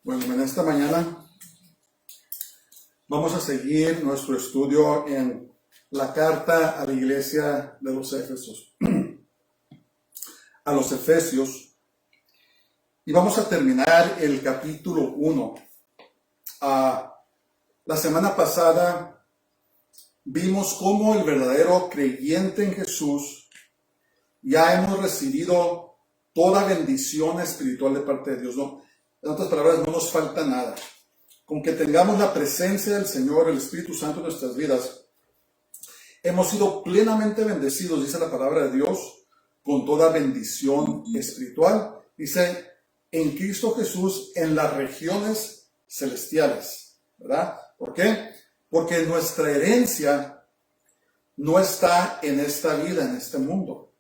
Bueno, en esta mañana vamos a seguir nuestro estudio en la carta a la iglesia de los Efesios, a los Efesios, y vamos a terminar el capítulo 1. La semana pasada vimos cómo el verdadero creyente en Jesús ya hemos recibido toda bendición espiritual de parte de Dios, ¿no? En otras palabras, no nos falta nada. Con que tengamos la presencia del Señor, el Espíritu Santo en nuestras vidas, hemos sido plenamente bendecidos, dice la palabra de Dios, con toda bendición espiritual. Dice, en Cristo Jesús, en las regiones celestiales, ¿verdad? ¿Por qué? Porque nuestra herencia no está en esta vida, en este mundo.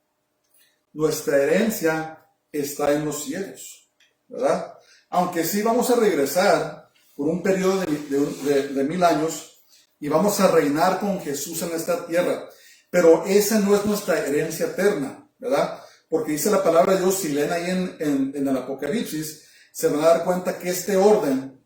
Nuestra herencia está en los cielos, ¿verdad? Aunque sí vamos a regresar por un periodo de 1000 años y vamos a reinar con Jesús en esta tierra. Pero esa no es nuestra herencia eterna, ¿verdad? Porque dice la palabra de Dios, si leen ahí en el Apocalipsis, se van a dar cuenta que este orden,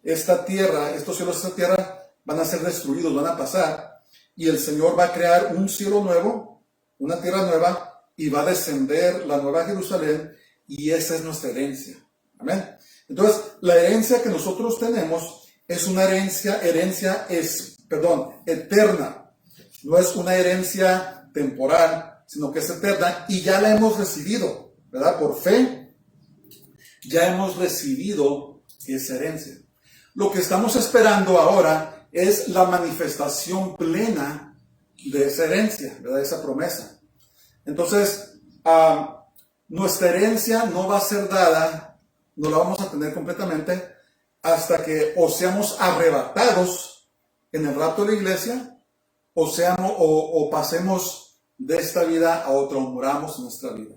esta tierra, estos cielos, esta tierra, van a ser destruidos, van a pasar. Y el Señor va a crear un cielo nuevo, una tierra nueva, y va a descender la nueva Jerusalén, y esa es nuestra herencia. Amén. Entonces, la herencia que nosotros tenemos es una herencia eterna. No es una herencia temporal, sino que es eterna y ya la hemos recibido, ¿verdad? Por fe, ya hemos recibido esa herencia. Lo que estamos esperando ahora es la manifestación plena de esa herencia, ¿verdad? De esa promesa. Entonces, nuestra herencia no va a ser dada, no la vamos a tener completamente hasta que o seamos arrebatados en el rapto de la iglesia o pasemos de esta vida a otra o muramos en nuestra vida.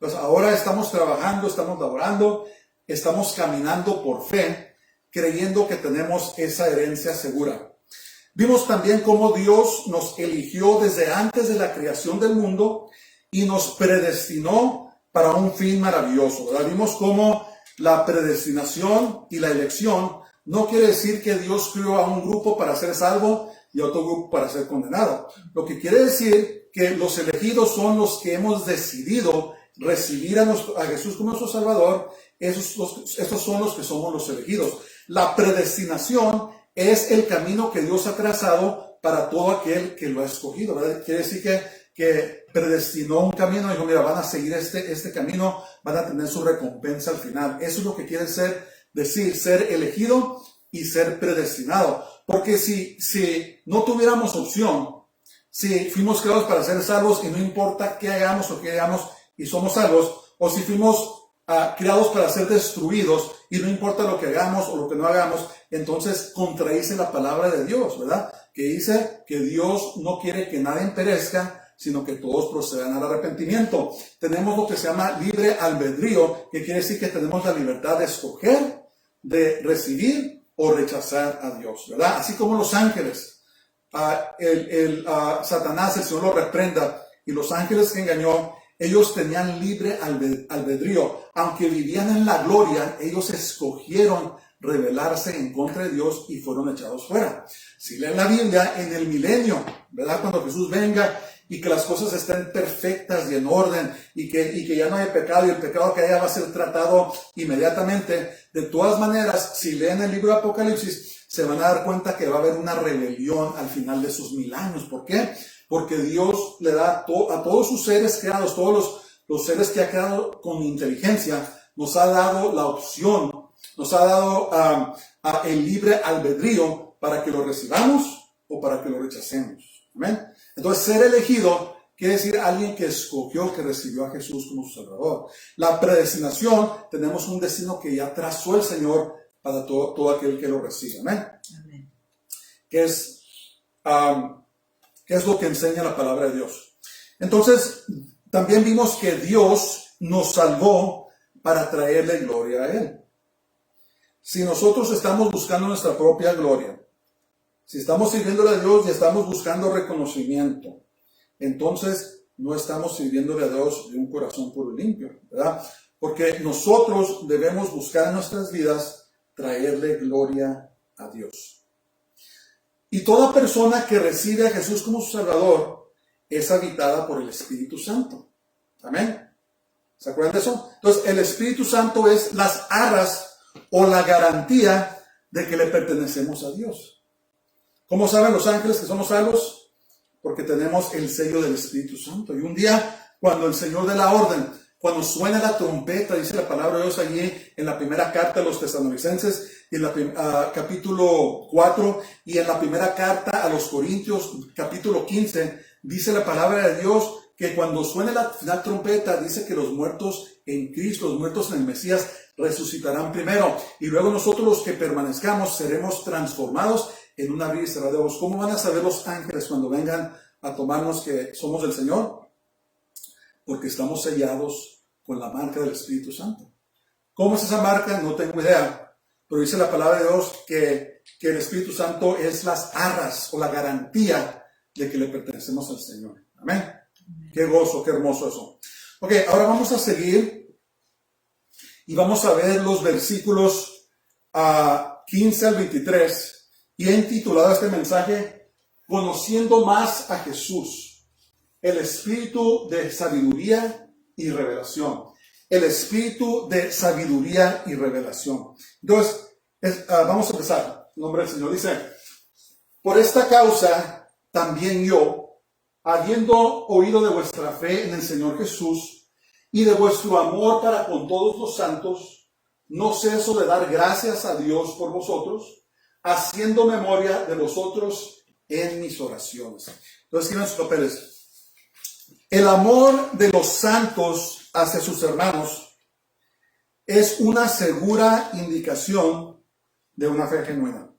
Pues ahora estamos trabajando, estamos laborando, estamos caminando por fe, creyendo que tenemos esa herencia segura. Vimos también cómo Dios nos eligió desde antes de la creación del mundo y nos predestinó para un fin maravilloso, ¿verdad? Vimos cómo la predestinación y la elección no quiere decir que Dios creó a un grupo para ser salvo y a otro grupo para ser condenado. Lo que quiere decir que los elegidos son los que hemos decidido recibir a Jesús como nuestro Salvador. Estos son los que somos los elegidos. La predestinación es el camino que Dios ha trazado para todo aquel que lo ha escogido, ¿verdad? Quiere decir que predestinó un camino y dijo, mira, van a seguir este camino, van a tener su recompensa al final. Eso es lo que quiere decir ser elegido y ser predestinado. Porque si no tuviéramos opción, si fuimos creados para ser salvos y no importa qué hagamos o qué hagamos y somos salvos, o si fuimos creados para ser destruidos y no importa lo que hagamos o lo que no hagamos, entonces contradice la palabra de Dios, ¿verdad? Que dice que Dios no quiere que nadie perezca, sino que todos procedan al arrepentimiento. Tenemos lo que se llama libre albedrío, que quiere decir que tenemos la libertad de escoger, de recibir o rechazar a Dios, ¿verdad? Así como los ángeles, Satanás, el Señor lo reprenda, y los ángeles que engañó, ellos tenían libre albedrío. Aunque vivían en la gloria, ellos escogieron rebelarse en contra de Dios y fueron echados fuera. Si leen la Biblia, en el milenio, ¿verdad? Cuando Jesús venga y que las cosas estén perfectas y en orden y que ya no hay pecado y el pecado que haya va a ser tratado inmediatamente. De todas maneras, si leen el libro de Apocalipsis, se van a dar cuenta que va a haber una rebelión al final de esos 1000 años. ¿Por qué? Porque Dios le da a todos sus seres creados, todos los seres que ha creado con inteligencia, nos ha dado la opción, nos ha dado el libre albedrío para que lo recibamos o para que lo rechacemos. ¿Amén? Entonces, ser elegido quiere decir alguien que escogió, que recibió a Jesús como su Salvador. La predestinación, tenemos un destino que ya trazó el Señor para todo aquel que lo recibe. ¿Amén? Amén. ¿Qué es lo que enseña la palabra de Dios? Entonces, también vimos que Dios nos salvó para traerle gloria a Él. Si nosotros estamos buscando nuestra propia gloria, si estamos sirviéndole a Dios y estamos buscando reconocimiento, entonces no estamos sirviéndole a Dios de un corazón puro y limpio, ¿verdad? Porque nosotros debemos buscar en nuestras vidas traerle gloria a Dios. Y toda persona que recibe a Jesús como su Salvador es habitada por el Espíritu Santo. Amén. ¿Se acuerdan de eso? Entonces, el Espíritu Santo es las arras o la garantía de que le pertenecemos a Dios. ¿Cómo saben los ángeles que somos salvos? Porque tenemos el sello del Espíritu Santo. Y un día, cuando el Señor dé la orden, cuando suena la trompeta, dice la palabra de Dios allí en la primera carta a los tesalonicenses, en la capítulo 4, y en la primera carta a los Corintios, capítulo 15, dice la palabra de Dios que cuando suene la final trompeta, dice que los muertos en Cristo, los muertos en el Mesías, resucitarán primero. Y luego nosotros los que permanezcamos seremos transformados en un abrir y cerrar de ojos. ¿Cómo van a saber los ángeles cuando vengan a tomarnos que somos del Señor? Porque estamos sellados con la marca del Espíritu Santo. ¿Cómo es esa marca? No tengo idea. Pero dice la palabra de Dios que el Espíritu Santo es las arras o la garantía de que le pertenecemos al Señor. Amén. Qué gozo, qué hermoso eso. Ok, ahora vamos a seguir y vamos a ver los versículos 15 al 23. Y he intitulado este mensaje Conociendo más a Jesús, el espíritu de sabiduría y revelación. El espíritu de sabiduría y revelación. Entonces, vamos a empezar. En nombre del Señor dice: por esta causa también yo, habiendo oído de vuestra fe en el Señor Jesús y de vuestro amor para con todos los santos, no ceso de dar gracias a Dios por vosotros, haciendo memoria de vosotros en mis oraciones. Entonces, escriban sus papeles. El amor de los santos hacia sus hermanos es una segura indicación de una fe genuina.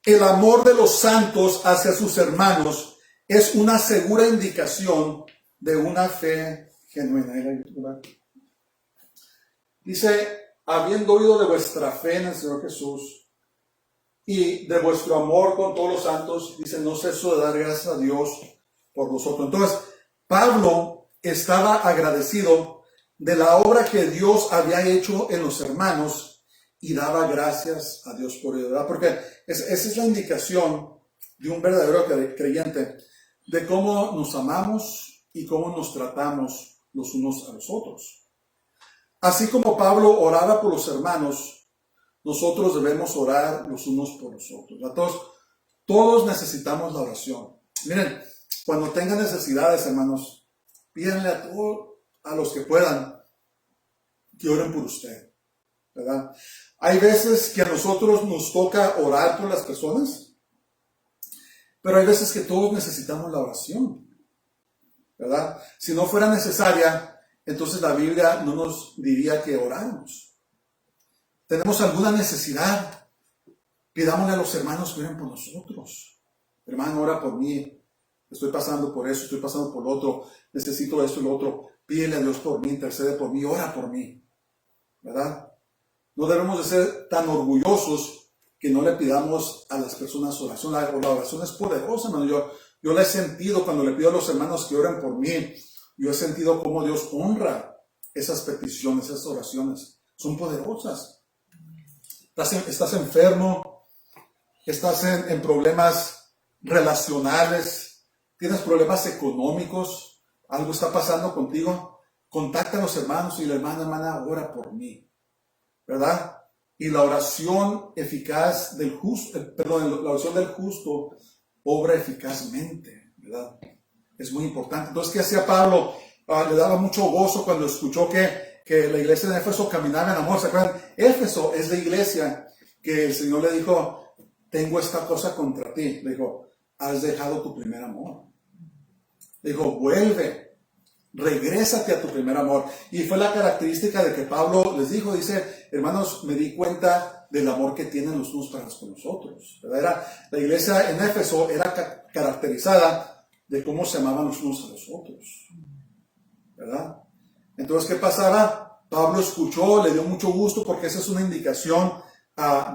El amor de los santos hacia sus hermanos es una segura indicación de una fe genuina. Dice: habiendo oído de vuestra fe en el Señor Jesús y de vuestro amor con todos los santos, dice, no ceso de dar gracias a Dios por vosotros. Entonces, Pablo estaba agradecido de la obra que Dios había hecho en los hermanos y daba gracias a Dios por ello, ¿verdad? Porque esa es la indicación de un verdadero creyente, de cómo nos amamos y cómo nos tratamos los unos a los otros. Así como Pablo oraba por los hermanos, nosotros debemos orar los unos por los otros. Todos necesitamos la oración. Miren, cuando tengan necesidades, hermanos, pídanle a los que puedan que oren por usted, ¿verdad? Hay veces que a nosotros nos toca orar por las personas, pero hay veces que todos necesitamos la oración, ¿verdad? Si no fuera necesaria, entonces la Biblia no nos diría que oráramos. Tenemos alguna necesidad, pidámosle a los hermanos que oren por nosotros. Hermano, ora por mí, estoy pasando por eso, estoy pasando por lo otro, necesito esto y lo otro. Pídele a Dios por mí, intercede por mí, ora por mí, ¿verdad? No debemos de ser tan orgullosos que no le pidamos a las personas oración. La oración es poderosa, hermano. Yo la he sentido cuando le pido a los hermanos que oren por mí. Yo he sentido cómo Dios honra esas peticiones, esas oraciones. Son poderosas. Estás enfermo, estás en problemas relacionales, tienes problemas económicos, algo está pasando contigo. Contacta a los hermanos y la hermana, ora por mí, ¿verdad? Y la oración eficaz del justo, la oración del justo obra eficazmente, ¿verdad? Es muy importante. Entonces, ¿qué hacía Pablo? Le daba mucho gozo cuando escuchó que la iglesia de Éfeso caminaba en amor. ¿Se acuerdan? Éfeso es la iglesia que el Señor le dijo: tengo esta cosa contra ti. Le dijo: has dejado tu primer amor. Le dijo: vuelve, regrésate a tu primer amor. Y fue la característica de que Pablo les dijo, dice: hermanos, me di cuenta del amor que tienen los unos para con los otros, ¿verdad? La iglesia en Éfeso era caracterizada de cómo se amaban los unos a los otros, ¿verdad? Entonces, ¿qué pasaba? Pablo escuchó, le dio mucho gusto, porque esa es una indicación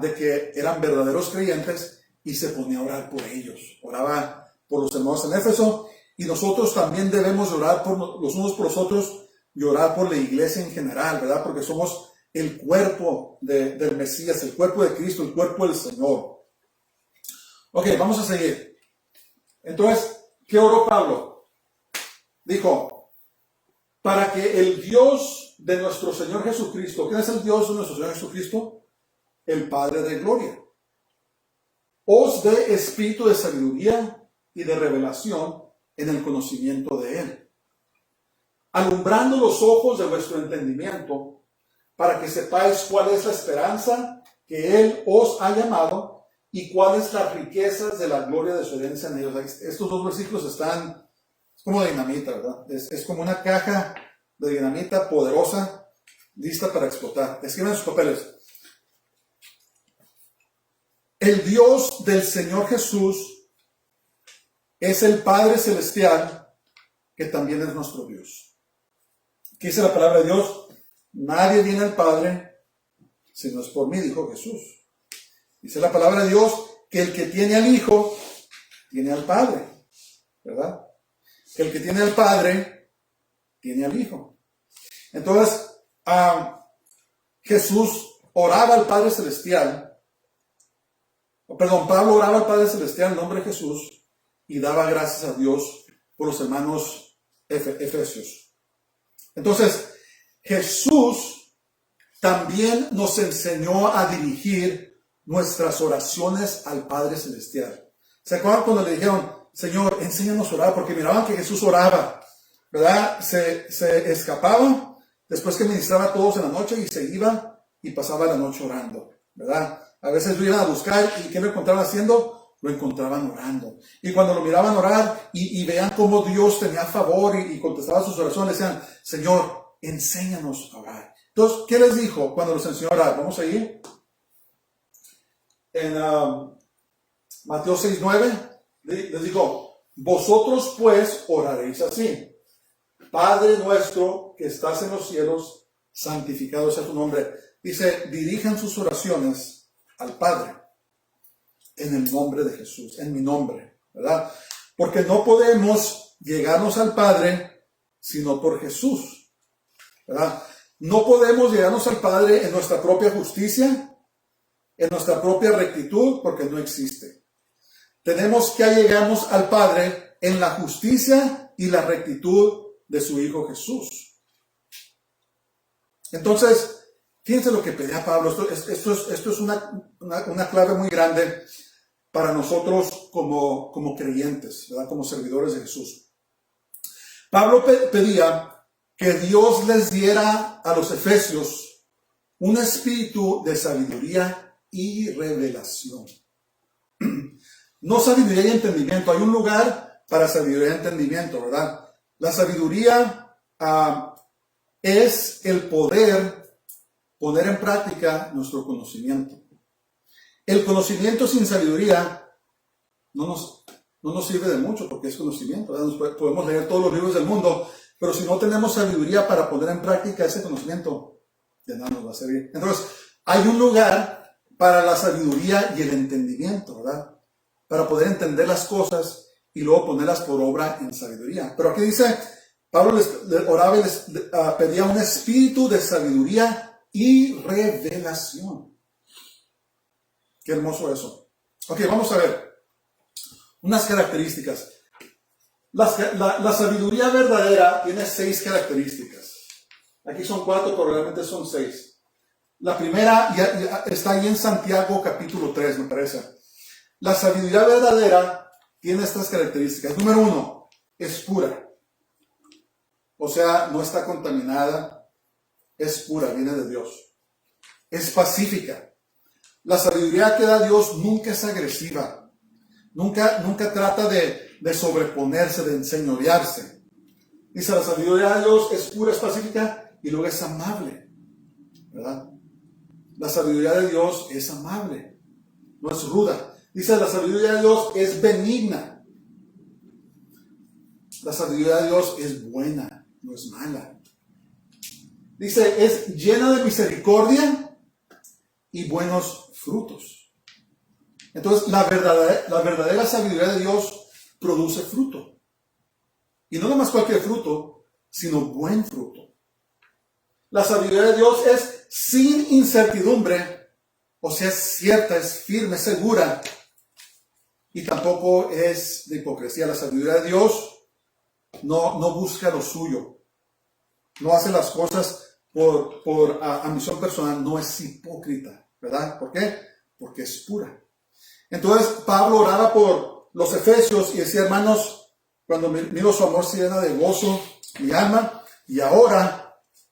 de que eran verdaderos creyentes, y se ponía a orar por ellos. Oraba por los hermanos en Éfeso. Y nosotros también debemos orar por los unos por los otros y orar por la iglesia en general, ¿verdad? Porque somos el cuerpo del Mesías, el cuerpo de Cristo, el cuerpo del Señor. Ok, vamos a seguir. Entonces, ¿qué oró Pablo? Dijo, para que el Dios de nuestro Señor Jesucristo, ¿quién es el Dios de nuestro Señor Jesucristo? El Padre de gloria, os dé espíritu de sabiduría y de revelación en el conocimiento de Él, alumbrando los ojos de vuestro entendimiento, para que sepáis cuál es la esperanza que Él os ha llamado y cuáles las riquezas de la gloria de su herencia en ellos. Estos dos versículos están como dinamita, ¿verdad? Es como una caja de dinamita poderosa, lista para explotar. Escriban sus papeles. El Dios del Señor Jesús es el Padre Celestial, que también es nuestro Dios. ¿Qué dice la palabra de Dios? Nadie viene al Padre si no es por mí, dijo Jesús. Dice la palabra de Dios que el que tiene al Hijo, tiene al Padre, ¿verdad? Que el que tiene al Padre, tiene al Hijo. Entonces, Jesús oraba al Padre Celestial, Pablo oraba al Padre Celestial en nombre de Jesús y daba gracias a Dios por los hermanos efesios. Entonces, Jesús también nos enseñó a dirigir nuestras oraciones al Padre Celestial. ¿Se acuerdan cuando le dijeron, Señor, enséñanos a orar? Porque miraban que Jesús oraba, ¿verdad? Se escapaba después que ministraba a todos en la noche y se iba y pasaba la noche orando, ¿verdad? A veces lo iban a buscar y ¿qué lo encontraban haciendo? Lo encontraban orando. Y cuando lo miraban orar y vean cómo Dios tenía favor y contestaba sus oraciones, decían, Señor, enséñanos a orar. Entonces, ¿qué les dijo cuando los enseñó a orar? Vamos a ir. En Mateo 6:9 les dijo, vosotros pues oraréis así. Padre nuestro que estás en los cielos, santificado sea tu nombre. Dice, dirijan sus oraciones al Padre en el nombre de Jesús, en mi nombre, ¿verdad? Porque no podemos llegarnos al Padre sino por Jesús, ¿verdad? No podemos llegarnos al Padre en nuestra propia justicia, en nuestra propia rectitud, porque no existe. Tenemos que llegarnos al Padre en la justicia y la rectitud de su Hijo Jesús. Entonces, fíjense lo que pedía Pablo. Esto es una clave muy grande para nosotros como creyentes, ¿verdad? Como servidores de Jesús. Pablo pedía que Dios les diera a los efesios un espíritu de sabiduría y revelación. No sabiduría y entendimiento. Hay un lugar para sabiduría y entendimiento, ¿verdad? La sabiduría es el poner en práctica nuestro conocimiento. El conocimiento sin sabiduría no nos sirve de mucho porque es conocimiento, ¿verdad? Podemos leer todos los libros del mundo, pero si no tenemos sabiduría para poner en práctica ese conocimiento, de nada nos va a servir. Entonces, hay un lugar para la sabiduría y el entendimiento, ¿verdad? Para poder entender las cosas y luego ponerlas por obra en sabiduría. Pero aquí dice, Pablo les oraba y les pedía un espíritu de sabiduría y revelación. Qué hermoso eso. Ok, vamos a ver unas características. La sabiduría verdadera tiene 6 características. Aquí son 4, pero realmente son 6. La primera ya está ahí en Santiago capítulo 3, me parece. La sabiduría verdadera tiene estas características. Número 1, es pura. O sea, no está contaminada, es pura, viene de Dios. Es pacífica. La sabiduría que da Dios nunca es agresiva. Nunca trata de sobreponerse, de enseñorearse. Dice, la sabiduría de Dios es pura, es pacífica y luego es amable, ¿verdad? La sabiduría de Dios es amable, no es ruda. Dice, la sabiduría de Dios es benigna. La sabiduría de Dios es buena, no es mala. Dice, es llena de misericordia y buenos frutos. Entonces, la verdadera sabiduría de Dios produce fruto. Y no nomás cualquier fruto, sino buen fruto. La sabiduría de Dios es sin incertidumbre, o sea, es cierta, es firme, es segura, y tampoco es de hipocresía. La sabiduría de Dios no busca lo suyo, no hace las cosas por ambición personal, no es hipócrita, ¿verdad? ¿Por qué? Porque es pura. Entonces Pablo oraba por los efesios y decía, hermanos, cuando miro su amor se llena de gozo mi alma, y ahora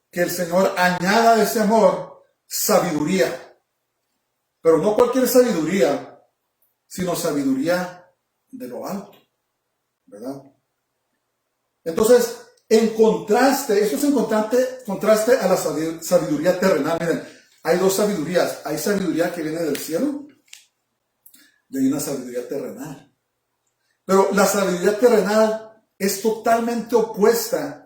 que el Señor añada a ese amor sabiduría, pero no cualquier sabiduría, sino sabiduría de lo alto, ¿verdad? Entonces, en contraste, esto es en contraste a la sabiduría terrenal. Miren, hay dos sabidurías. Hay sabiduría que viene del cielo y hay una sabiduría terrenal. Pero la sabiduría terrenal es totalmente opuesta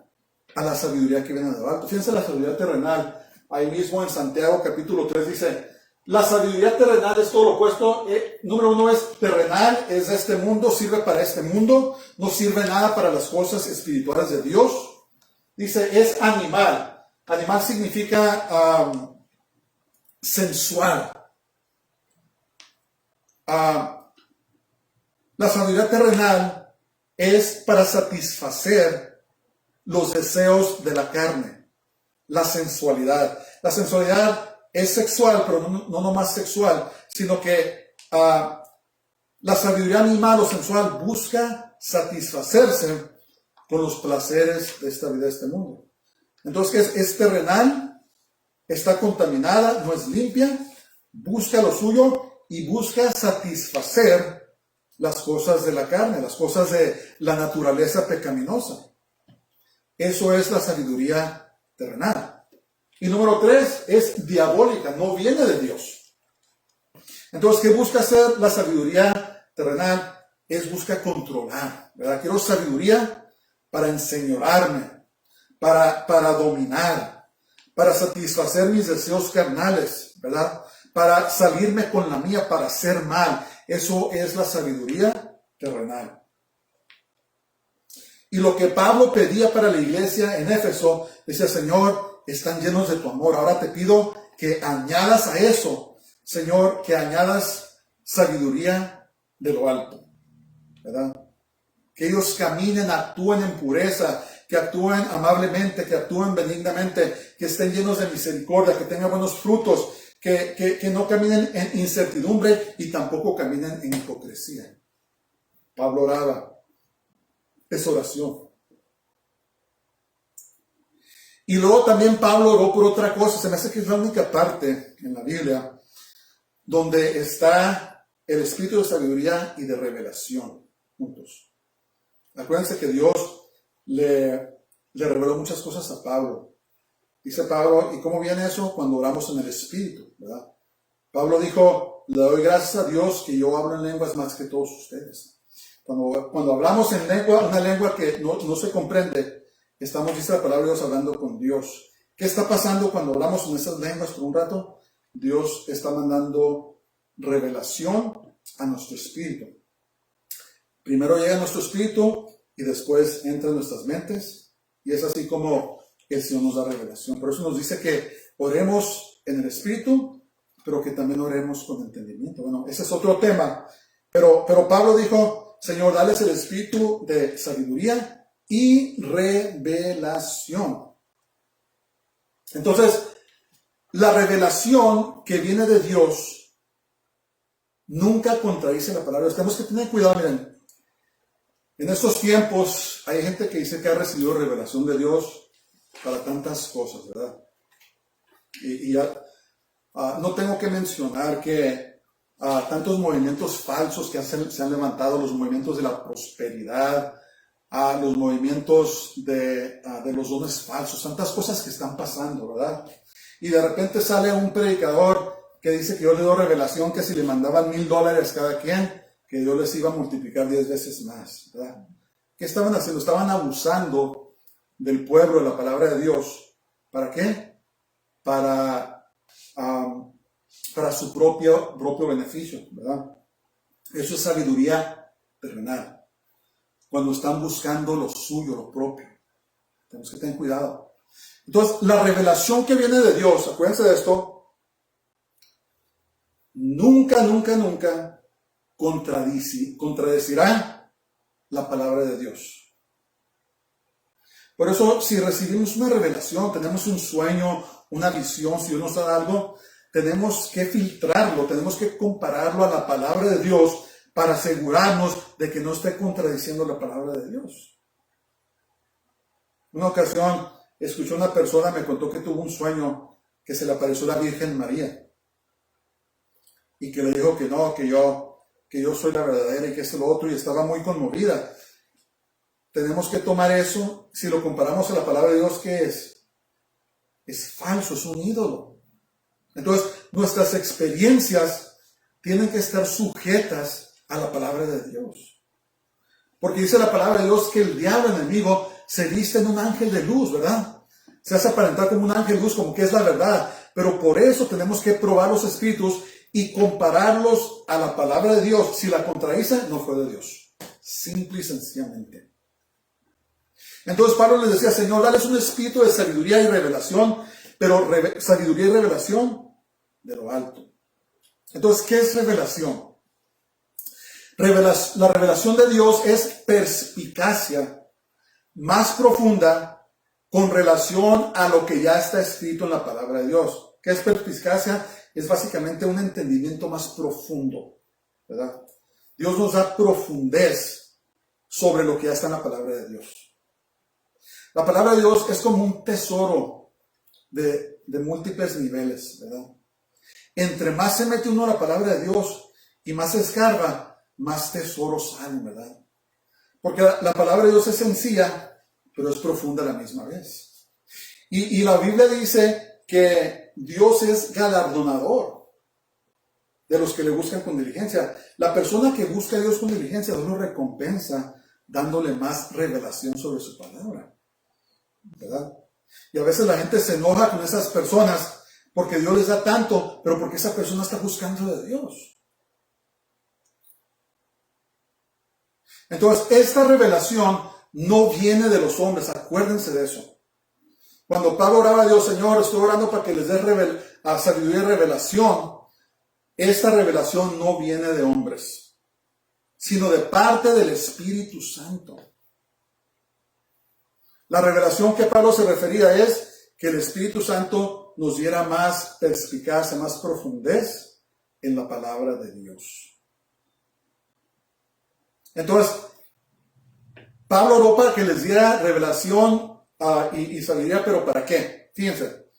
a la sabiduría que viene de lo alto. Fíjense la sabiduría terrenal. Ahí mismo en Santiago capítulo 3 dice, la sabiduría terrenal es todo lo opuesto. Número uno es terrenal, es de este mundo, sirve para este mundo, no sirve nada para las cosas espirituales de Dios. Dice, es animal. Animal significa sensual. La sabiduría terrenal es para satisfacer los deseos de la carne, la sensualidad. La sensualidad es sexual, pero no nomás sexual, sino que la sabiduría animal o sensual busca satisfacerse con los placeres de esta vida, de este mundo. Entonces, es terrenal, está contaminada, no es limpia, busca lo suyo y busca satisfacer las cosas de la carne, las cosas de la naturaleza pecaminosa. Eso es la sabiduría terrenal. Y número 3 es diabólica, no viene de Dios. Entonces, ¿qué busca hacer la sabiduría terrenal? Busca controlar, ¿verdad? Quiero sabiduría para enseñorearme, para dominar, para satisfacer mis deseos carnales, ¿verdad? Para salirme con la mía, para hacer mal. Eso es la sabiduría terrenal. Y lo que Pablo pedía para la iglesia en Éfeso, decía, Señor, están llenos de tu amor. Ahora te pido que añadas a eso, Señor, que añadas sabiduría de lo alto, ¿verdad? Que ellos caminen, actúen en pureza, que actúen amablemente, que actúen benignamente, que estén llenos de misericordia, que tengan buenos frutos, que no caminen en incertidumbre y tampoco caminen en hipocresía. Pablo oraba. Es oración. Y luego también Pablo oró por otra cosa. Se me hace que es la única parte en la Biblia donde está el espíritu de sabiduría y de revelación juntos. Acuérdense que Dios le reveló muchas cosas a Pablo. Dice Pablo, ¿y cómo viene eso? Cuando oramos en el espíritu, ¿verdad? Pablo dijo, le doy gracias a Dios que yo hablo en lenguas más que todos ustedes. Cuando hablamos en lengua, una lengua que no se comprende, estamos, dice la palabra de Dios, hablando con Dios. ¿Qué está pasando cuando hablamos en esas lenguas por un rato? Dios está mandando revelación a nuestro espíritu. Primero llega a nuestro espíritu y después entra en nuestras mentes. Y es así como el Señor nos da revelación. Por eso nos dice que oremos en el espíritu, pero que también oremos con entendimiento. Bueno, ese es otro tema. Pero Pablo dijo, Señor, dales el espíritu de sabiduría y revelación. Entonces, la revelación que viene de Dios nunca contradice la palabra de Dios. Tenemos que tener cuidado, miren. En estos tiempos hay gente que dice que ha recibido revelación de Dios para tantas cosas, ¿verdad? Y ya no tengo que mencionar que tantos movimientos falsos que se han levantado, los movimientos de la prosperidad, los movimientos de los dones falsos, tantas cosas que están pasando, ¿verdad? Y de repente sale un predicador que dice que Dios le dio revelación que si le mandaban $1,000 cada quien, que Dios les iba a multiplicar 10 veces más, ¿verdad? ¿Qué estaban haciendo? Estaban abusando del pueblo, de la palabra de Dios. ¿Para qué? Para su propio beneficio, ¿verdad? Eso es sabiduría terrenal. Cuando están buscando lo suyo, lo propio. Tenemos que tener cuidado. Entonces, la revelación que viene de Dios, acuérdense de esto, nunca, nunca, nunca contradecirá la palabra de Dios. Por eso, si recibimos una revelación, tenemos un sueño, una visión, si Dios nos da algo, tenemos que filtrarlo, tenemos que compararlo a la palabra de Dios para asegurarnos de que no esté contradiciendo la palabra de Dios. Una ocasión, escuché una persona, me contó que tuvo un sueño que se le apareció la Virgen María y que le dijo que no, que yo soy la verdadera y que es lo otro, y estaba muy conmovida. Tenemos que tomar eso, si lo comparamos a la palabra de Dios, ¿qué es? Es falso, es un ídolo. Entonces, nuestras experiencias tienen que estar sujetas a la palabra de Dios. Porque dice la palabra de Dios que el diablo enemigo se viste en un ángel de luz, ¿verdad? Se hace aparentar como un ángel de luz, como que es la verdad. Pero por eso tenemos que probar los espíritus y compararlos a la palabra de Dios. Si la contradice, no fue de Dios. Simple y sencillamente. Entonces Pablo les decía, Señor, dales un espíritu de sabiduría y revelación, pero sabiduría y revelación de lo alto. Entonces, ¿qué es revelación? La revelación de Dios es perspicacia más profunda con relación a lo que ya está escrito en la palabra de Dios. ¿Qué es perspicacia? Es básicamente un entendimiento más profundo, ¿verdad? Dios nos da profundez sobre lo que ya está en la palabra de Dios. La palabra de Dios es como un tesoro de múltiples niveles, ¿verdad? Entre más se mete uno a la palabra de Dios y más se escarba, más tesoros salen, ¿verdad? Porque la palabra de Dios es sencilla, pero es profunda a la misma vez. Y la Biblia dice que Dios es galardonador de los que le buscan con diligencia. La persona que busca a Dios con diligencia, Dios lo recompensa dándole más revelación sobre su palabra, ¿verdad? Y a veces la gente se enoja con esas personas porque Dios les da tanto, pero porque esa persona está buscando de Dios. Entonces, esta revelación no viene de los hombres, acuérdense de eso. Cuando Pablo oraba a Dios, Señor, estoy orando para que les dé sabiduría y revelación, esta revelación no viene de hombres, sino de parte del Espíritu Santo. La revelación que Pablo se refería es que el Espíritu Santo nos diera más perspicacia, más profundez en la palabra de Dios. Entonces, Pablo oró para que les diera revelación y sabiduría, pero ¿para qué? Fíjense,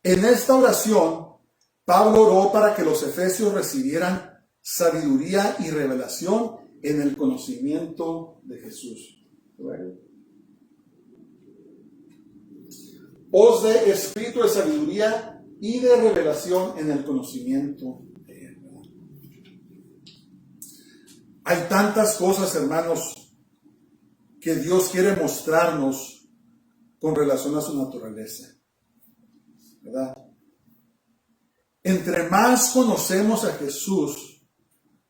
en esta oración, Pablo oró para que los efesios recibieran sabiduría y revelación en el conocimiento de Jesús. Os dé espíritu de sabiduría y de revelación en el conocimiento de Él. Hay tantas cosas, hermanos, que Dios quiere mostrarnos con relación a su naturaleza, ¿verdad? Entre más conocemos a Jesús,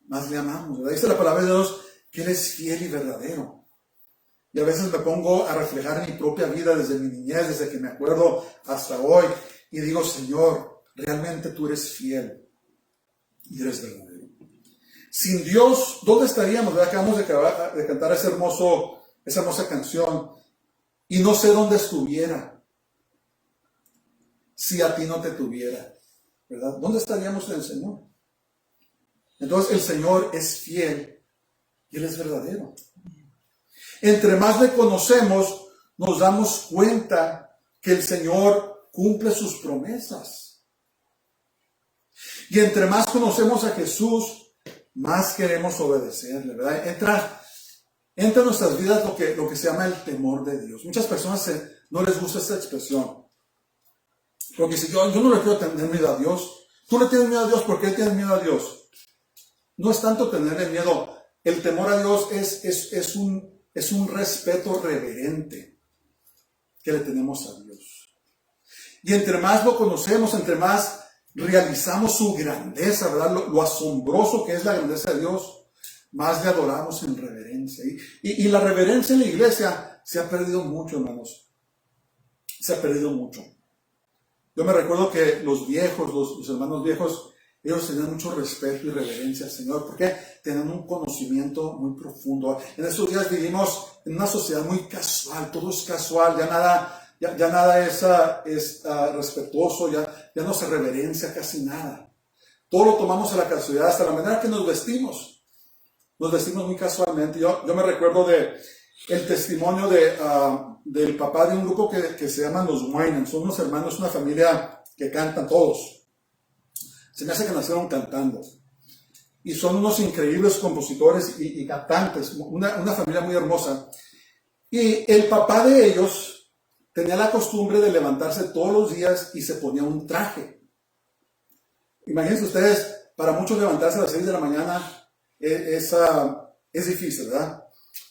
más le amamos, ¿verdad? Dice la palabra de Dios que Él es fiel y verdadero. Y a veces me pongo a reflejar en mi propia vida desde mi niñez, desde que me acuerdo hasta hoy, y digo, Señor, realmente tú eres fiel y eres verdadero. Sin Dios, ¿dónde estaríamos? ¿Verdad? Acabamos de cantar esa hermosa canción, y no sé dónde estuviera si a ti no te tuviera, ¿verdad? ¿Dónde estaríamos en el Señor? Entonces el Señor es fiel y Él es verdadero. Entre más le conocemos, nos damos cuenta que el Señor cumple sus promesas. Y entre más conocemos a Jesús, más queremos obedecerle, ¿verdad? Entra en nuestras vidas lo que se llama el temor de Dios. Muchas personas no les gusta esta expresión. Porque si yo no le quiero tener miedo a Dios. Tú le tienes miedo a Dios, ¿por qué tienes miedo a Dios? No es tanto tenerle miedo. El temor a Dios es un respeto reverente que le tenemos a Dios. Y entre más lo conocemos, entre más realizamos su grandeza, ¿verdad? Lo asombroso que es la grandeza de Dios, más le adoramos en reverencia. Y la reverencia en la iglesia se ha perdido mucho, hermanos. se ha perdido mucho. Yo me recuerdo que los viejos, los hermanos viejos, ellos tenían mucho respeto y reverencia al Señor, porque tenían un conocimiento muy profundo. En estos días vivimos en una sociedad muy casual, todo es casual, ya nada es respetuoso, ya no se reverencia casi nada. Todo lo tomamos a la casualidad, hasta la manera que nos vestimos. Nos vestimos muy casualmente. Yo me recuerdo el testimonio del papá de un grupo que se llaman los Winans. Son unos hermanos, una familia que cantan todos. Se me hace que nacieron cantando. Y son unos increíbles compositores y cantantes. Una familia muy hermosa. Y el papá de ellos tenía la costumbre de levantarse todos los días y se ponía un traje. Imagínense ustedes, para muchos levantarse a las 6 de la mañana es difícil, ¿verdad?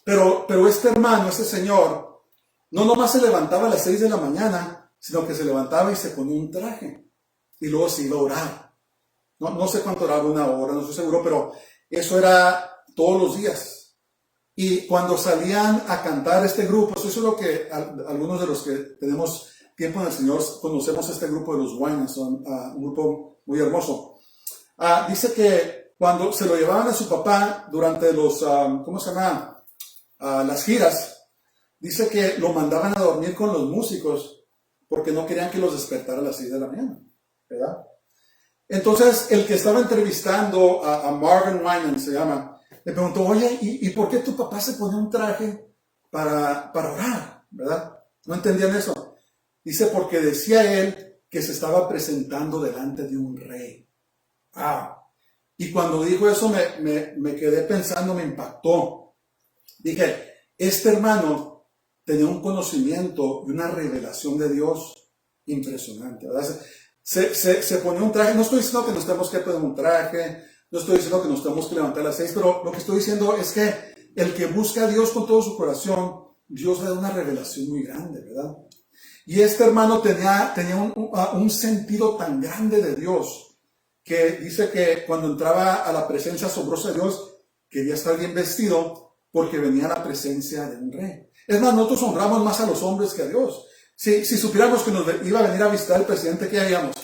Pero este hermano, este señor, no nomás se levantaba a las 6 de la mañana, sino que se levantaba y se ponía un traje. Y luego se iba a orar. No sé cuánto oraba, una hora, no estoy seguro, pero eso era todos los días. Y cuando salían a cantar este grupo, estoy seguro que algunos de los que tenemos tiempo en el Señor conocemos este grupo de los Winans, son un grupo muy hermoso. Dice que cuando se lo llevaban a su papá durante los, las giras, dice que lo mandaban a dormir con los músicos porque no querían que los despertara a las 6 de la mañana, ¿verdad? Entonces, el que estaba entrevistando a Marvin Winans, se llama, le preguntó, oye, ¿y por qué tu papá se pone un traje para orar? ¿Verdad? ¿No entendían eso? Dice, porque decía él que se estaba presentando delante de un rey. Y cuando dijo eso me quedé pensando, me impactó. Dije, este hermano tenía un conocimiento y una revelación de Dios impresionante, ¿verdad? Se ponía un traje. No estoy diciendo que nos tenemos que poner un traje, no estoy diciendo que nos tenemos que levantar a las 6, pero lo que estoy diciendo es que el que busca a Dios con todo su corazón, Dios le da una revelación muy grande, ¿verdad? Y este hermano tenía un sentido tan grande de Dios, que dice que cuando entraba a la presencia asombrosa de Dios, quería estar bien vestido porque venía a la presencia de un rey. Es más, nosotros honramos más a los hombres que a Dios. Si supiéramos que nos iba a venir a visitar el presidente, ¿qué haríamos?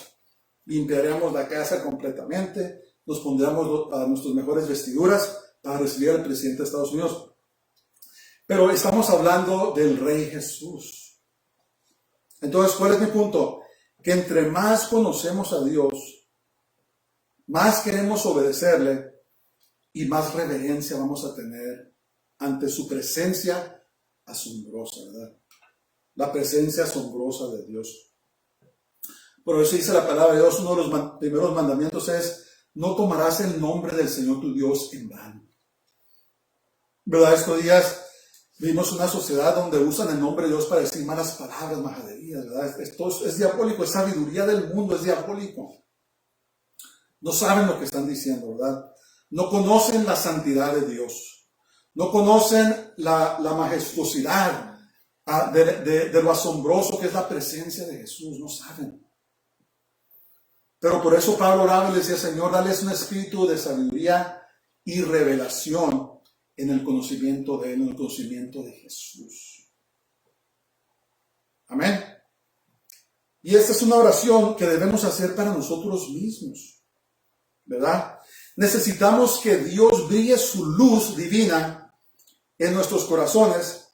Limpiaríamos la casa completamente, nos pondríamos a nuestras mejores vestiduras para recibir al presidente de Estados Unidos. Pero estamos hablando del Rey Jesús. Entonces, ¿cuál es mi punto? Que entre más conocemos a Dios, más queremos obedecerle y más reverencia vamos a tener ante su presencia asombrosa, ¿verdad? La presencia asombrosa de Dios. Por eso dice la palabra de Dios, uno de los primeros mandamientos es, no tomarás el nombre del Señor tu Dios en vano. ¿Verdad? Estos días vivimos una sociedad donde usan el nombre de Dios para decir malas palabras, majaderías, ¿verdad? Esto es diabólico, es sabiduría del mundo, es diabólico. No saben lo que están diciendo, ¿verdad? No conocen la santidad de Dios. No conocen la majestuosidad de lo asombroso que es la presencia de Jesús. No saben. Pero por eso Pablo oraba y le decía, Señor, dales un espíritu de sabiduría y revelación en el conocimiento de Él, en el conocimiento de Jesús. Amén. Y esta es una oración que debemos hacer para nosotros mismos, ¿verdad? Necesitamos que Dios brille su luz divina en nuestros corazones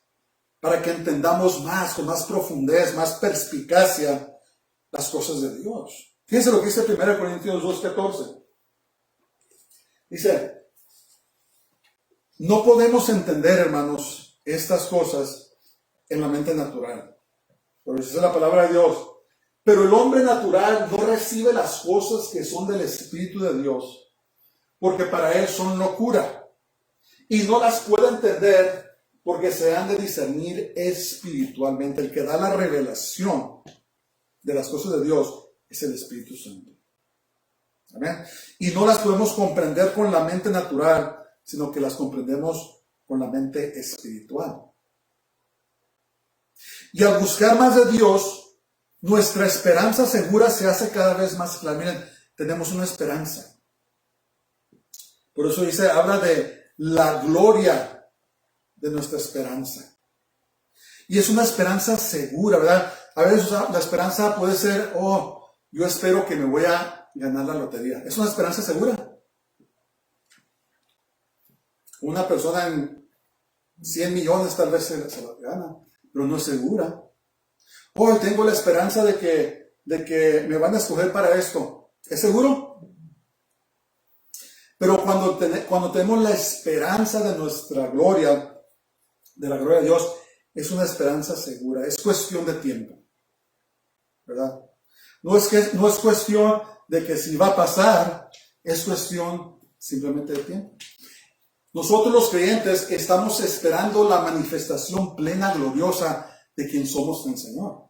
para que entendamos más, con más profundidad, más perspicacia, las cosas de Dios. Fíjense lo que dice 1 Corintios 2:14. Dice, no podemos entender, hermanos, estas cosas en la mente natural. Por eso es la palabra de Dios. Pero el hombre natural no recibe las cosas que son del Espíritu de Dios, porque para él son locura. Y no las puede entender porque se han de discernir espiritualmente. El que da la revelación de las cosas de Dios es el Espíritu Santo. Amén. Y no las podemos comprender con la mente natural, sino que las comprendemos con la mente espiritual. Y al buscar más de Dios, nuestra esperanza segura se hace cada vez más clara. Miren, tenemos una esperanza. Por eso dice, habla de la gloria de nuestra esperanza. Y es una esperanza segura, ¿verdad? A veces la esperanza puede ser, oh, yo espero que me voy a ganar la lotería. ¿Es una esperanza segura? Una persona en 100 millones tal vez se la gana, pero no es segura. Oh, tengo la esperanza de que me van a escoger para esto. ¿Es seguro? Pero cuando tenemos la esperanza de nuestra gloria, de la gloria de Dios, es una esperanza segura. Es cuestión de tiempo, ¿verdad? No es cuestión de que si va a pasar, es cuestión simplemente de tiempo. Nosotros los creyentes estamos esperando la manifestación plena, gloriosa de quien somos en el Señor.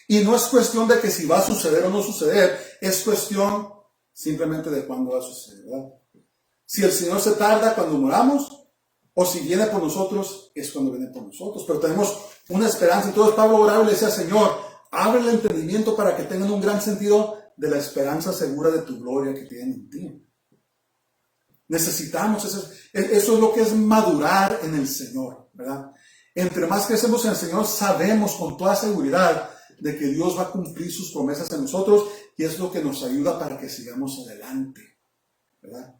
Y no es cuestión de que si va a suceder o no suceder, es cuestión simplemente de cuándo va a suceder, ¿verdad? Si el Señor se tarda cuando moramos, o si viene por nosotros, es cuando viene por nosotros. Pero tenemos una esperanza. Entonces Pablo oraba y le decía, Señor, abre el entendimiento para que tengan un gran sentido de la esperanza segura de tu gloria que tienen en ti. Necesitamos eso es lo que es madurar en el Señor, ¿verdad? Entre más crecemos en el Señor, sabemos con toda seguridad de que Dios va a cumplir sus promesas en nosotros y es lo que nos ayuda para que sigamos adelante, ¿verdad?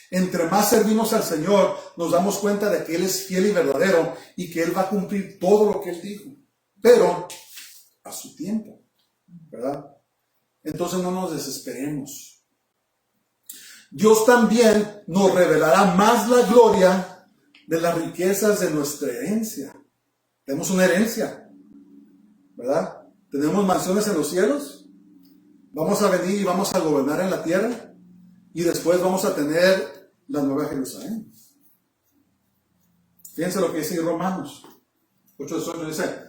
Entre más servimos al Señor, nos damos cuenta de que Él es fiel y verdadero y que Él va a cumplir todo lo que Él dijo, pero a su tiempo, ¿verdad? Entonces no nos desesperemos. Dios también nos revelará más la gloria de las riquezas de nuestra herencia. Tenemos una herencia, ¿verdad? Tenemos mansiones en los cielos. Vamos a venir y vamos a gobernar en la tierra. Y después vamos a tener la Nueva Jerusalén. Fíjense lo que dice Romanos 8:18. Dice,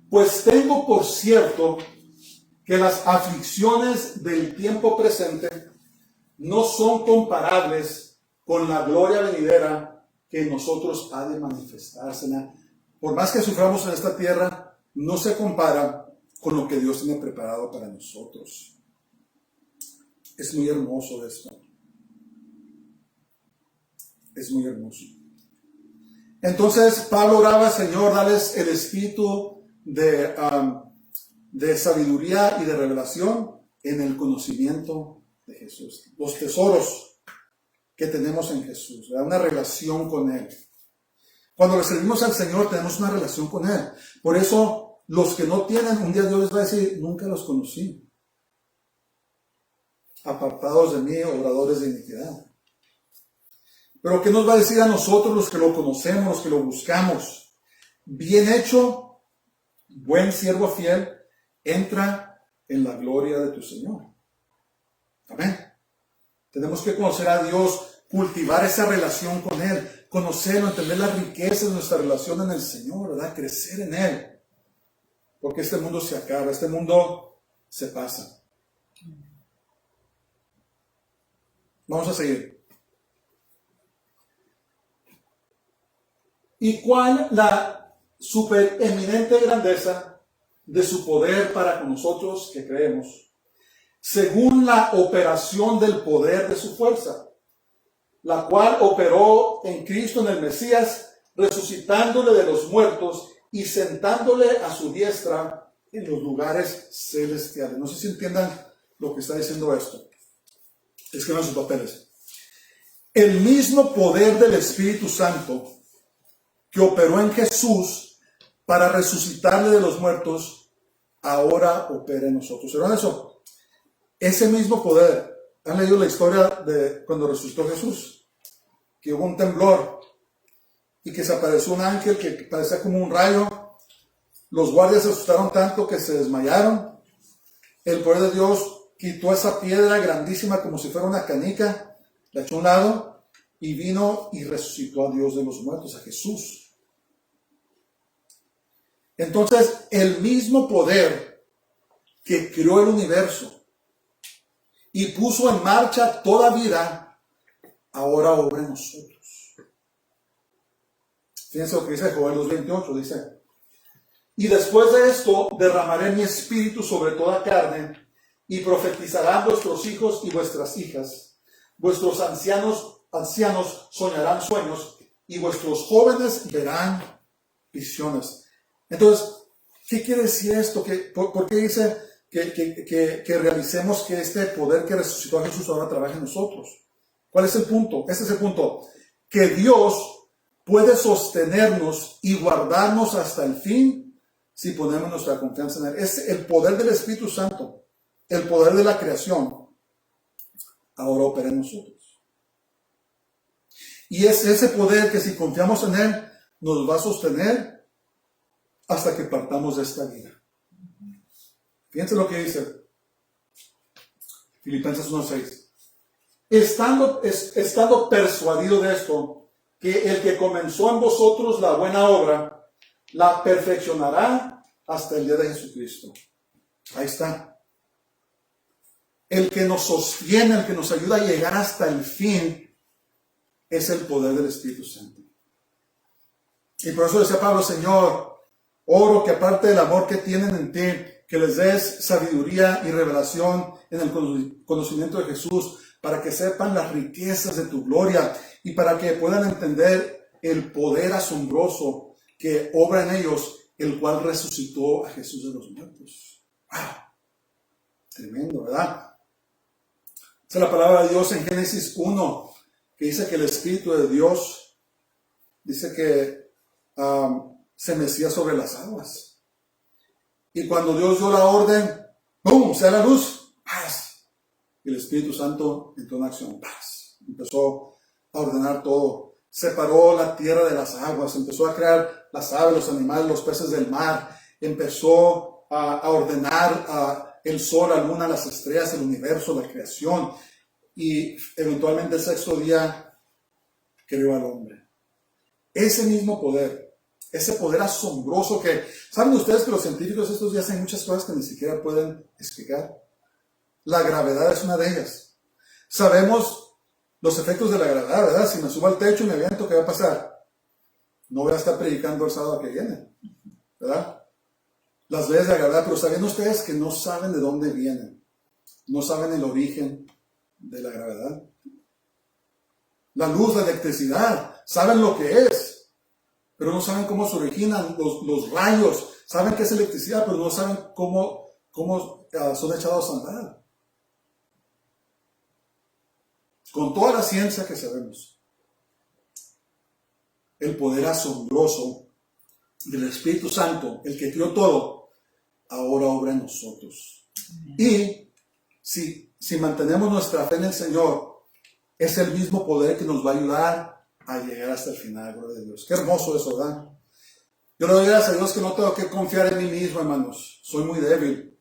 pues tengo por cierto que las aflicciones del tiempo presente no son comparables con la gloria venidera que en nosotros ha de manifestarse. Por más que suframos en esta tierra, no se compara con lo que Dios tiene preparado para nosotros. Es muy hermoso esto. Es muy hermoso. Entonces Pablo oraba, Señor, dales el espíritu de sabiduría y de revelación en el conocimiento de Jesús. Los tesoros que tenemos en Jesús, ¿verdad? Una relación con Él. Cuando le servimos al Señor tenemos una relación con Él. Por eso los que no tienen, un día Dios les va a decir, nunca los conocí. Apartados de mí, obradores de iniquidad. Pero ¿qué nos va a decir a nosotros los que lo conocemos, los que lo buscamos? Bien hecho, buen siervo fiel, entra en la gloria de tu Señor. Amén. Tenemos que conocer a Dios, cultivar esa relación con Él, conocerlo, entender las riquezas de nuestra relación en el Señor, ¿verdad? Crecer en Él. Porque este mundo se acaba, este mundo se pasa. Vamos a seguir. ¿Y cuál la supereminente grandeza de su poder para con nosotros que creemos? Según la operación del poder de su fuerza, la cual operó en Cristo, en el Mesías, resucitándole de los muertos y sentándole a su diestra en los lugares celestiales. No sé si entiendan lo que está diciendo esto. Escriban sus papeles. El mismo poder del Espíritu Santo que operó en Jesús para resucitarle de los muertos, ahora opera en nosotros. ¿Saben eso? Ese mismo poder. ¿Han leído la historia de cuando resucitó Jesús? Que hubo un temblor y que se apareció un ángel que parecía como un rayo. Los guardias se asustaron tanto que se desmayaron. El poder de Dios quitó esa piedra grandísima como si fuera una canica, la echó a un lado y vino y resucitó a Dios de los muertos, a Jesús. Entonces, el mismo poder que creó el universo y puso en marcha toda vida, ahora obra en nosotros. Fíjense lo que dice Joel 2:28, dice, y después de esto derramaré mi espíritu sobre toda carne, y profetizarán vuestros hijos y vuestras hijas, vuestros ancianos soñarán sueños, y vuestros jóvenes verán visiones. Entonces, ¿Qué quiere decir esto? ¿Por qué dice que realicemos que este poder que resucitó a Jesús ahora trabaje en nosotros? ¿Cuál es el punto? Este es el punto. Que Dios puede sostenernos y guardarnos hasta el fin si ponemos nuestra confianza en Él. Es el poder del Espíritu Santo, el poder de la creación, ahora opera en nosotros. Y es ese poder que si confiamos en Él, nos va a sostener hasta que partamos de esta vida. Fíjense lo que dice Filipenses 1:6. Estando persuadido de esto, que el que comenzó en vosotros la buena obra, la perfeccionará hasta el día de Jesucristo. Ahí está. El que nos sostiene, el que nos ayuda a llegar hasta el fin, es el poder del Espíritu Santo. Y por eso decía Pablo: Señor, oro que aparte del amor que tienen en ti, que les des sabiduría y revelación en el conocimiento de Jesús, para que sepan las riquezas de tu gloria y para que puedan entender el poder asombroso que obra en ellos, el cual resucitó a Jesús de los muertos. ¡Wow! Tremendo, ¿verdad? Esa es la palabra de Dios en Génesis 1, que dice que el Espíritu de Dios dice que se mecía sobre las aguas. Y cuando Dios dio la orden, ¡pum!, sea la luz, paz. Y el Espíritu Santo entró en acción, paz. Empezó a ordenar todo. Separó la tierra de las aguas, empezó a crear las aves, los animales, los peces del mar. Empezó a ordenar el sol, la luna, las estrellas, el universo, la creación. Y eventualmente el sexto día creó al hombre. Ese mismo poder, ese poder asombroso que, ¿saben ustedes que los científicos estos días hacen muchas cosas que ni siquiera pueden explicar? La gravedad es una de ellas. Sabemos los efectos de la gravedad, ¿verdad? Si me subo al techo y me aviento, ¿qué va a pasar? No voy a estar predicando el sábado que viene, ¿verdad? Las leyes de la gravedad, pero ¿saben ustedes que no saben de dónde vienen? No saben el origen de la gravedad. La luz, la electricidad, saben lo que es, pero no saben cómo se originan los rayos. Saben que es electricidad, pero no saben cómo son echados a andar. Con toda la ciencia que sabemos, el poder asombroso del Espíritu Santo, el que creó todo, ahora obra en nosotros. Y si mantenemos nuestra fe en el Señor, es el mismo poder que nos va a ayudar a llegar hasta el final, gloria a Dios. Qué hermoso eso, ¿verdad? Yo le doy gracias a Dios que no tengo que confiar en mí mismo, hermanos. Soy muy débil.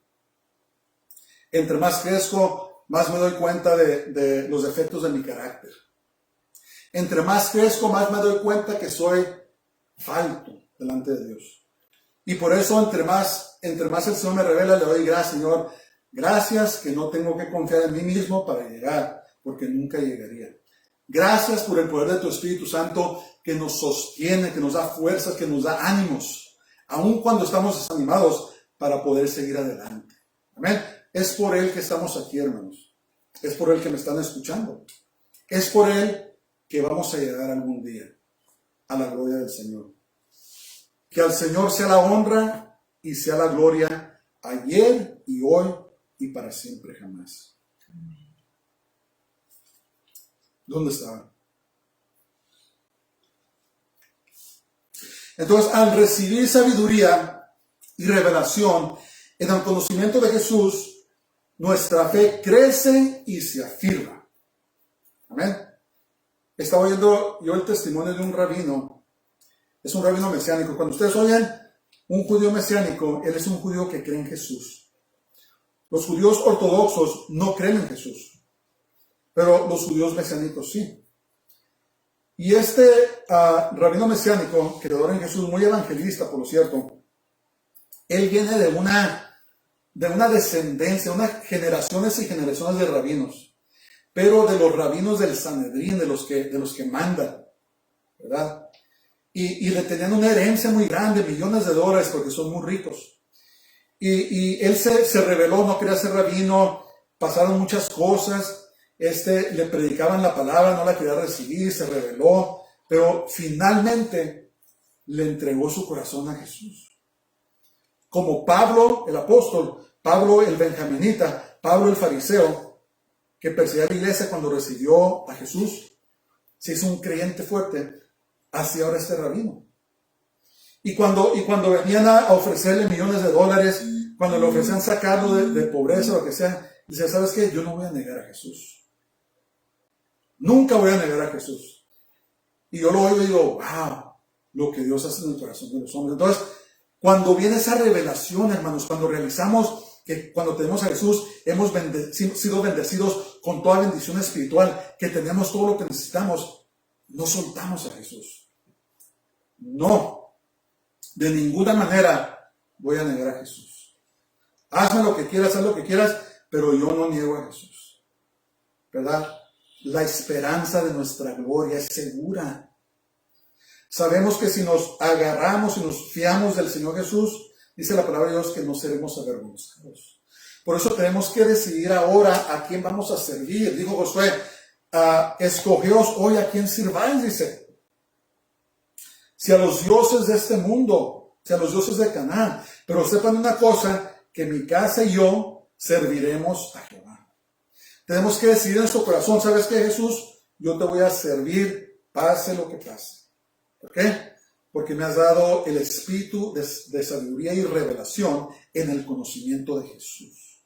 Entre más crezco, más me doy cuenta de los defectos de mi carácter. Entre más crezco, más me doy cuenta que soy falto delante de Dios. Y por eso, entre más el Señor me revela, le doy gracias, Señor. Gracias que no tengo que confiar en mí mismo para llegar, porque nunca llegaría. Gracias por el poder de tu Espíritu Santo que nos sostiene, que nos da fuerzas, que nos da ánimos, aun cuando estamos desanimados, para poder seguir adelante. Amén. Es por Él que estamos aquí, hermanos. Es por Él que me están escuchando. Es por Él que vamos a llegar algún día a la gloria del Señor. Que al Señor sea la honra y sea la gloria ayer y hoy y para siempre jamás. ¿Dónde estaban? Entonces, al recibir sabiduría y revelación en el conocimiento de Jesús, nuestra fe crece y se afirma. Amén. Estaba oyendo yo el testimonio de un rabino. Es un rabino mesiánico. Cuando ustedes oyen un judío mesiánico, él es un judío que cree en Jesús. Los judíos ortodoxos no creen en Jesús, pero los judíos mesiánicos sí. Y este rabino mesiánico, creedor en Jesús, muy evangelista, por lo cierto, él viene de una descendencia, unas generaciones y generaciones de rabinos, pero de los rabinos del Sanedrín, de los que mandan, ¿verdad? Y le tenían una herencia muy grande, millones de dólares, porque son muy ricos. Y él se rebeló, no quería ser rabino, pasaron muchas cosas, le predicaban la palabra, no la quería recibir, se rebeló, pero finalmente le entregó su corazón a Jesús. como Pablo el apóstol, Pablo el benjaminita, Pablo el fariseo, que perseguía a la iglesia cuando recibió a Jesús, se hizo un creyente fuerte, así ahora este rabino. Y cuando venían a ofrecerle millones de dólares, cuando le ofrecían sacarlo de pobreza o lo que sea, dice, ¿sabes qué? Yo no voy a negar a Jesús. Nunca voy a negar a Jesús. Y yo lo oigo y digo, wow, lo que Dios hace en el corazón de los hombres. Entonces, cuando viene esa revelación, hermanos, cuando realizamos que cuando tenemos a Jesús, hemos sido bendecidos con toda bendición espiritual, que tenemos todo lo que necesitamos, no soltamos a Jesús. No, de ninguna manera voy a negar a Jesús. Hazme lo que quieras, haz lo que quieras, pero yo no niego a Jesús. ¿Verdad? La esperanza de nuestra gloria es segura. Sabemos que si nos agarramos y nos fiamos del Señor Jesús, dice la palabra de Dios que no seremos avergonzados. Por eso tenemos que decidir ahora a quién vamos a servir. Dijo Josué, escogeos hoy a quién sirváis, dice. Si a los dioses de este mundo, si a los dioses de Canaán. Pero sepan una cosa, que mi casa y yo serviremos a Jehová. Tenemos que decidir en nuestro corazón, ¿sabes qué, Jesús? Yo te voy a servir, pase lo que pase. ¿Por qué? Porque me has dado el espíritu de sabiduría y revelación en el conocimiento de Jesús.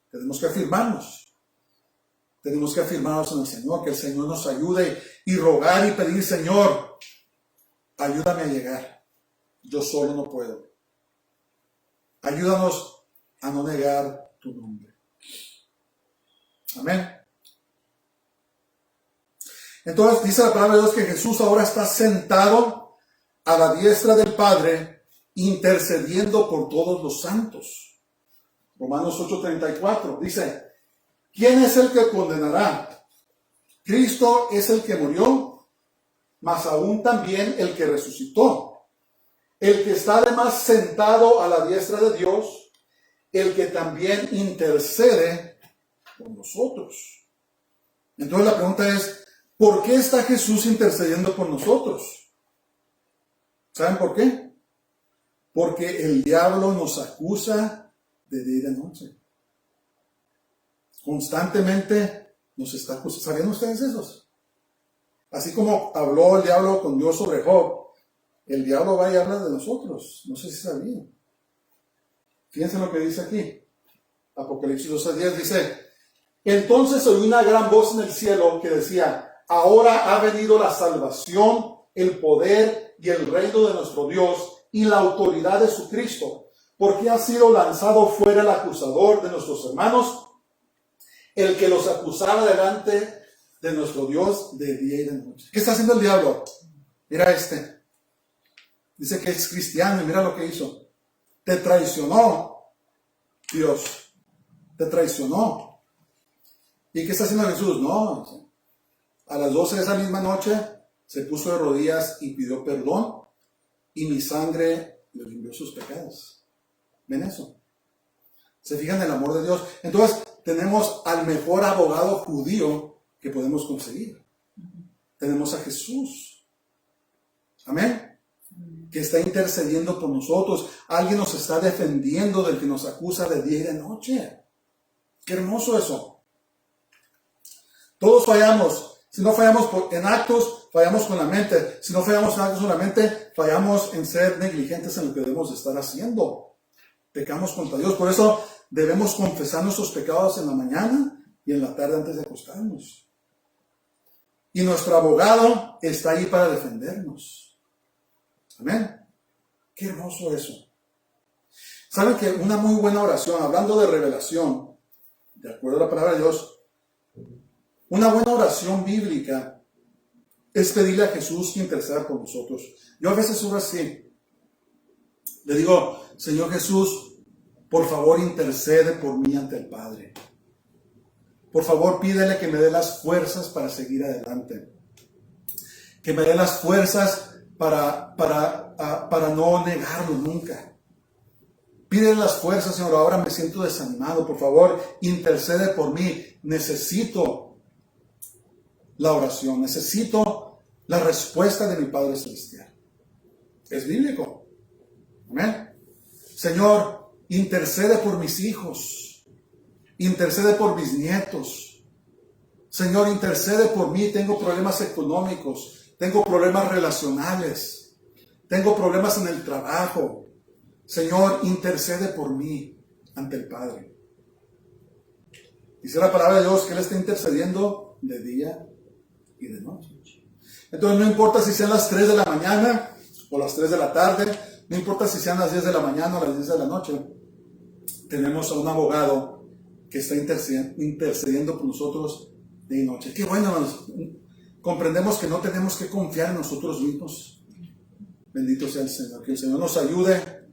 Tenemos que afirmarnos. Tenemos que afirmarnos en el Señor, que el Señor nos ayude y rogar y pedir, Señor, ayúdame a llegar. Yo solo no puedo. Ayúdanos a no negar tu nombre. Amén. Entonces dice la palabra de Dios que Jesús ahora está sentado a la diestra del Padre, intercediendo por todos los santos. Romanos 8:34 dice, ¿quién es el que condenará? Cristo es el que murió, mas aún también el que resucitó, el que está además sentado a la diestra de Dios, el que también intercede por nosotros. Entonces la pregunta es, ¿por qué está Jesús intercediendo por nosotros? ¿Saben por qué? Porque el diablo nos acusa de día y de noche. Constantemente nos está acusando. ¿Sabían ustedes eso? Así como habló el diablo con Dios sobre Job, el diablo va y habla de nosotros. No sé si sabían. Fíjense lo que dice aquí. Apocalipsis 12:10 dice, entonces oí una gran voz en el cielo que decía, ahora ha venido la salvación, el poder y el reino de nuestro Dios y la autoridad de su Cristo, porque ha sido lanzado fuera el acusador de nuestros hermanos, el que los acusaba delante de nuestro Dios de día y de noche. ¿Qué está haciendo el diablo? Mira este. Dice que es cristiano y mira lo que hizo. Te traicionó Dios. Te traicionó. ¿Y qué está haciendo Jesús? No. A las 12 de esa misma noche se puso de rodillas y pidió perdón y mi sangre le limpió sus pecados. ¿Ven eso? ¿Se fijan en el amor de Dios? Entonces tenemos al mejor abogado judío que podemos conseguir. Tenemos a Jesús. Amén. Que está intercediendo por nosotros. Alguien nos está defendiendo del que nos acusa de día y de noche. Qué hermoso eso. Todos fallamos. Si no fallamos en actos, fallamos con la mente. Si no fallamos en actos con la mente, fallamos en ser negligentes en lo que debemos de estar haciendo. Pecamos contra Dios. Por eso debemos confesar nuestros pecados en la mañana y en la tarde antes de acostarnos. Y nuestro abogado está ahí para defendernos. Amén. Qué hermoso eso. ¿Saben que una muy buena oración, hablando de revelación, de acuerdo a la palabra de Dios, una buena oración bíblica es pedirle a Jesús que interceda por nosotros? Yo a veces oro así. Le digo, Señor Jesús, por favor intercede por mí ante el Padre. Por favor pídele que me dé las fuerzas para seguir adelante. Que me dé las fuerzas para no negarlo nunca. Pídele las fuerzas, Señor. Ahora me siento desanimado. Por favor, intercede por mí. Necesito la oración. Necesito la respuesta de mi Padre Celestial. Es bíblico. Amén. Señor, intercede por mis hijos, intercede por mis nietos. Señor, intercede por mí, tengo problemas económicos, tengo problemas relacionales, tengo problemas en el trabajo. Señor, intercede por mí ante el Padre. Dice la palabra de Dios que Él está intercediendo de día y de noche. Entonces no importa si sean las 3 de la mañana o las 3 de la tarde, no importa si sean las 10 de la mañana o las 10 de la noche, tenemos a un abogado que está intercediendo por nosotros día y noche. Qué bueno, hermanos. Comprendemos que no tenemos que confiar en nosotros mismos. Bendito sea el Señor. Que el Señor nos ayude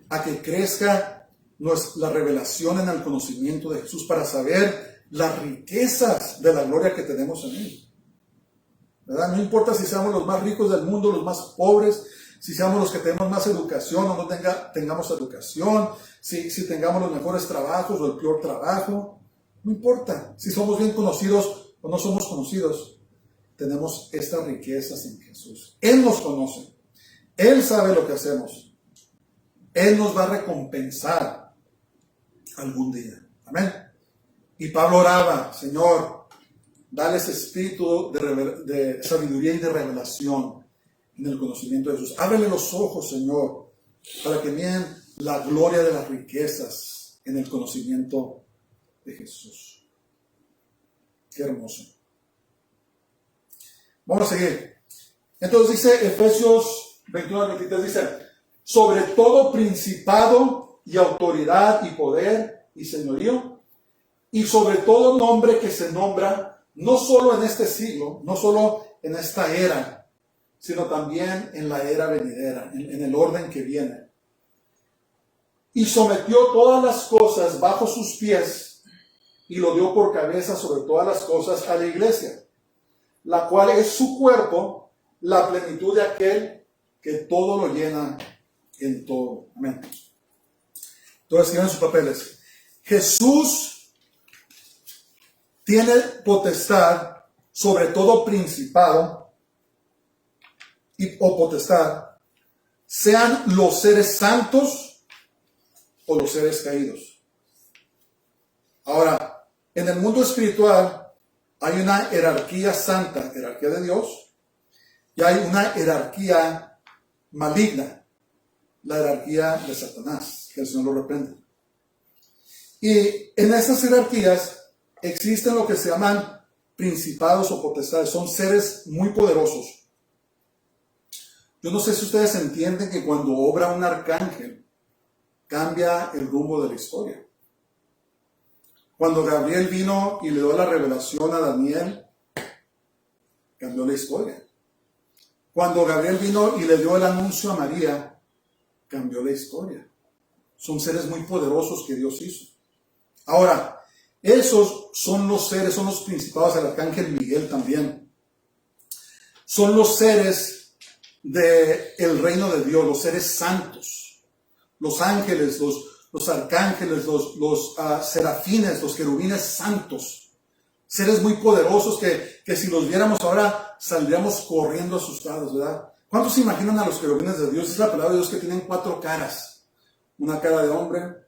a que crezca la revelación en el conocimiento de Jesús para saber las riquezas de la gloria que tenemos en Él. ¿Verdad? No importa si seamos los más ricos del mundo, los más pobres, si seamos los que tenemos más educación o no tengamos educación, si tengamos los mejores trabajos o el peor trabajo. No importa si somos bien conocidos o no somos conocidos. Tenemos estas riquezas en Jesús. Él nos conoce. Él sabe lo que hacemos. Él nos va a recompensar algún día. Amén. Y Pablo oraba, Señor, dale ese espíritu de sabiduría y de revelación en el conocimiento de Jesús. Ábrele los ojos, Señor, para que miren la gloria de las riquezas en el conocimiento de Jesús. Qué hermoso. Vamos a seguir. Entonces dice Efesios 21 al 23, dice, sobre todo principado y autoridad y poder y señorío, y sobre todo nombre que se nombra, no solo en este siglo, no solo en esta era, sino también en la era venidera, en el orden que viene. Y sometió todas las cosas bajo sus pies, y lo dio por cabeza sobre todas las cosas a la iglesia, la cual es su cuerpo, la plenitud de aquel que todo lo llena en todo. Amén. Entonces, escriban sus papeles. Jesús tiene potestad sobre todo principado o potestad, sean los seres santos o los seres caídos. Ahora, en el mundo espiritual hay una jerarquía santa, jerarquía de Dios, y hay una jerarquía maligna, la jerarquía de Satanás, que el Señor lo reprenda. Y en esas jerarquías existen lo que se llaman principados o potestades, son seres muy poderosos. Yo no sé si ustedes entienden que cuando obra un arcángel, cambia el rumbo de la historia. Cuando Gabriel vino y le dio la revelación a Daniel, cambió la historia. Cuando Gabriel vino y le dio el anuncio a María, cambió la historia. Son seres muy poderosos que Dios hizo. Ahora, esos son los seres, son los principados, el arcángel Miguel también. Son los seres del reino de Dios, los seres santos. Los ángeles, los arcángeles, los serafines, los querubines santos. Seres muy poderosos que si los viéramos ahora saldríamos corriendo asustados, ¿verdad? ¿Cuántos se imaginan a los querubines de Dios? Es la palabra de Dios que tienen 4 caras. Una cara de hombre,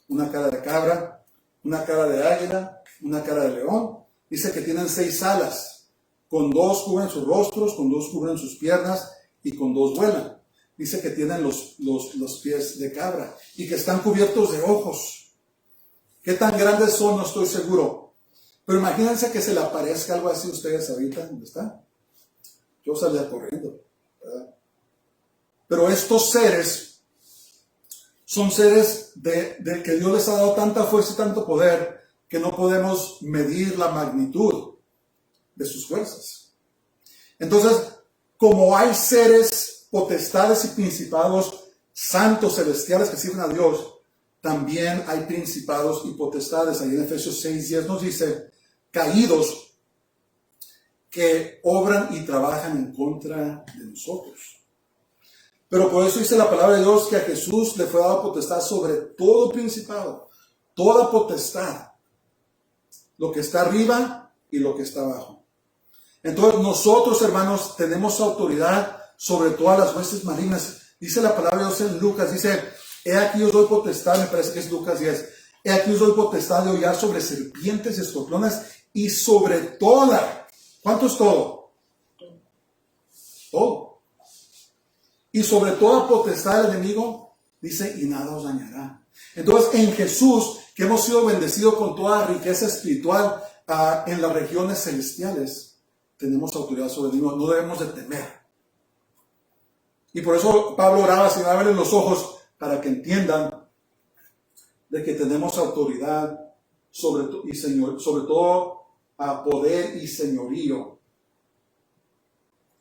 una cara de cabra, una cara de águila, una cara de león. Dice que tienen 6 alas. Con 2 cubren sus rostros, con 2 cubren sus piernas y con 2 vuelan. Dice que tienen los pies de cabra y que están cubiertos de ojos. ¿Qué tan grandes son? No estoy seguro. Pero imagínense que se le aparezca algo así a ustedes ahorita. ¿Dónde está? Yo salía corriendo, ¿verdad? Pero estos seres son seres de que Dios les ha dado tanta fuerza y tanto poder que no podemos medir la magnitud de sus fuerzas. Entonces, como hay seres, potestades y principados santos celestiales que sirven a Dios, también hay principados y potestades. Ahí en Efesios 6:10 nos dice, caídos que obran y trabajan en contra de nosotros. Pero por eso dice la palabra de Dios que a Jesús le fue dado potestad sobre todo principado, toda potestad, lo que está arriba y lo que está abajo. Entonces nosotros, hermanos, tenemos autoridad sobre todas las huestes malignas. Dice la palabra de Dios en Lucas, dice He aquí os doy potestad, me parece que es Lucas 10. He aquí os doy potestad de hollar sobre serpientes y escorpiones y sobre toda. ¿Cuánto es todo? Todo. Y sobre toda potestad del enemigo, dice, y nada os dañará. Entonces, en Jesús, que hemos sido bendecidos con toda riqueza espiritual en las regiones celestiales, tenemos autoridad sobre el enemigo, no debemos de temer. Y por eso Pablo oraba sin abrirle los ojos, para que entiendan de que tenemos autoridad sobre todo a poder y señorío.